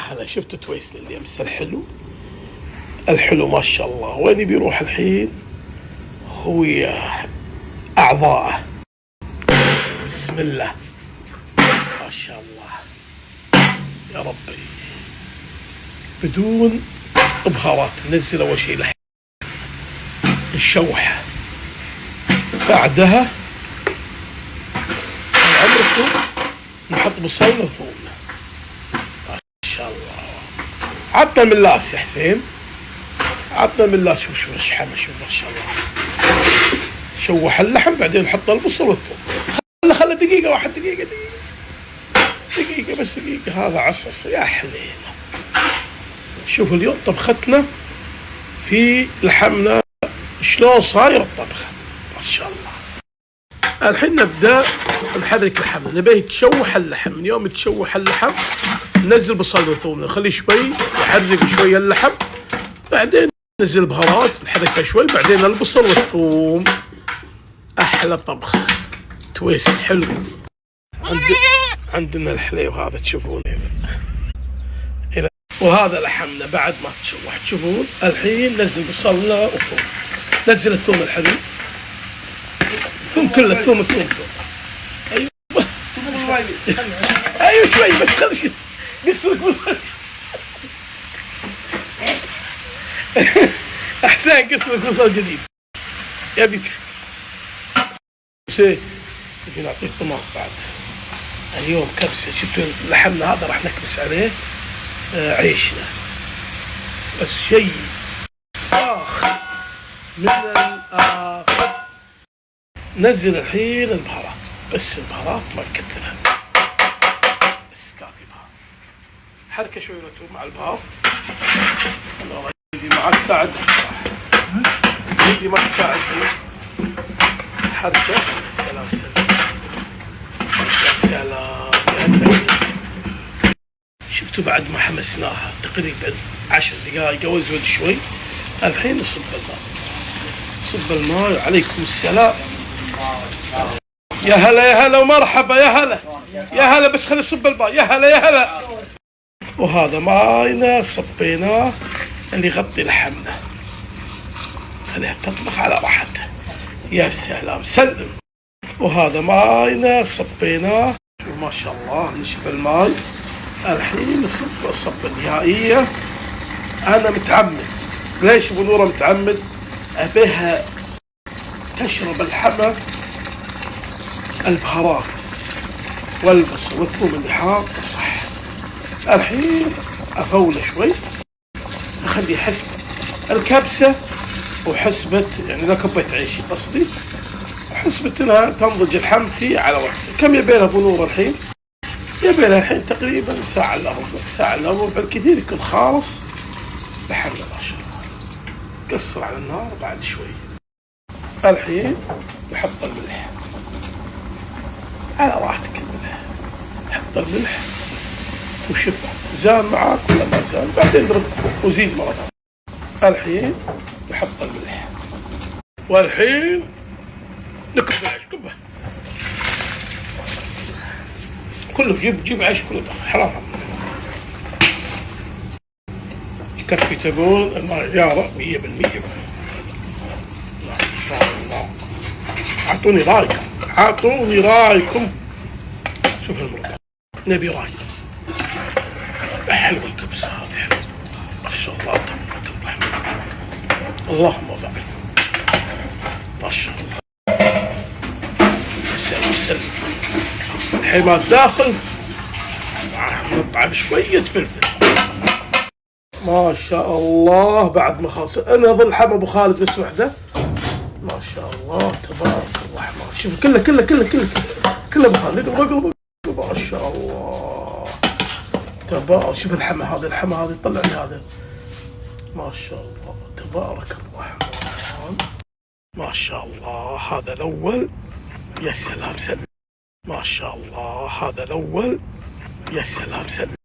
هلا شفتوا تويسن اللي امس الحلو الحلو ما شاء الله. وين بيروح الحين؟ هو اعضاءه. بسم الله ما شاء الله يا ربي. بدون بهارات ننزل اول شيء لحم نشوحه، بعدها عمركم نحط بصل وثوم ما شاء الله. عطنا ملاس يا حسين، عطنا ملاس. شوف الشحمه، شوف ما شاء الله. شوح اللحم بعدين نحط البصل والثوم. خله دقيقه واحد، دقيقه بس دقيقه. هذا عصص يا حليله. شوفوا اليوم طبختنا في لحمنا شلون صاير الطبخه ما شاء الله. الحين نبدا نحرك لحمنا. نبيه يتشوح اللحم. من يوم يتشوح اللحم ننزل بصل وثوم، نخليه شوي يحرك شويه اللحم، بعدين ننزل بهارات نحركها شوي، بعدين البصل والثوم. احلى طبخه تويسن حلو. عندنا الحليب هذا تشوفونه. وهذا لحمنا بعد ما تشوح تشوفون. الحين ننزل بصلنا وثوم، ننزل الثوم الحلو، الثوم كله، الثوم ايوه ايوه شوي بس. خلي قصرك بصل احسن، قصرك بصل جديد يبيك شيء. نعطيك طماط بعد. اليوم كبسه. شفتوا لحمنا هذا راح نكبس عليه عيشنا، بس شيء آخر من الآخر. نزل الحين البهارات، بس البهارات ما نكثرها، بس كافي بهار. حركة شوي رتوب مع البهار. أنا ايدي ما عاد تساعدني بصراحة، ايدي ما تساعدني. حركة. سلام سلام يا سلام يا هلا. شفتوا بعد ما حمسناها تقريبا 10 دقائق او ازود شوي. الحين نصب الماء. صب الماء. عليكم السلام. يا هلا يا هلا ومرحبا. يا هلا يا هلا. بس خلي نصب الماء. يا هلا يا هلا. وهذا ماينا صبيناه اللي يغطي لحمنا. خليها تطبخ على راحتها. يا سلام سلم. وهذا ماينا صبيناه ما شاء الله. نشف الماء. الحين نصب الصبة النهائية. أنا متعمد. ليش أبو نورة متعمد؟ أبيها تشرب اللحمة البهارات والبصل والثوم اللي حاط صح. الحين أفوله شوي، أخلي حسبة الكبسة وحسبة يعني لا كبيت عيشي قصدي، وحسبة إنها تنضج لحمتي على وقتها. كم يبيلها أبو نورة الحين؟ يبيلها الحين تقريبا ساعة إلا ربع، ساعة إلا ربع بالكثير يكون خالص لحمنا ما شاء الله. قصر على النار بعد شوي. الحين نحط الملح على راحتك. الملح حط الملح وشوفه زان معاك ولا ما زان، بعدين ضرب وزيد مرة ثانية. الحين نحط الملح. والحين نكب العيش كبه كله. جيب عيش كله حرام. كفي تقول النجارة 100%. ما شاء الله. اعطوني رايكم. شوف المرقة نبي راي. حلوة الكبسة هذه حلوة ما شاء الله تبارك الرحمن. اللهم بارك ما شاء الله. سلم. الحين داخل نطعم شوية فلفل ما شاء الله. بعد ما خلص انا اظل حم ابو خالد بس وحده ما شاء الله تبارك الرحمن. شوف كله ابو خالد. اقلب ما شاء الله تبارك. شوف الحمى هذه طلع لي هذا ما شاء الله تبارك الرحمن ما شاء الله. هذا الاول. يا سلام سلم ما شاء الله. هذا الاول. يا سلام سلم.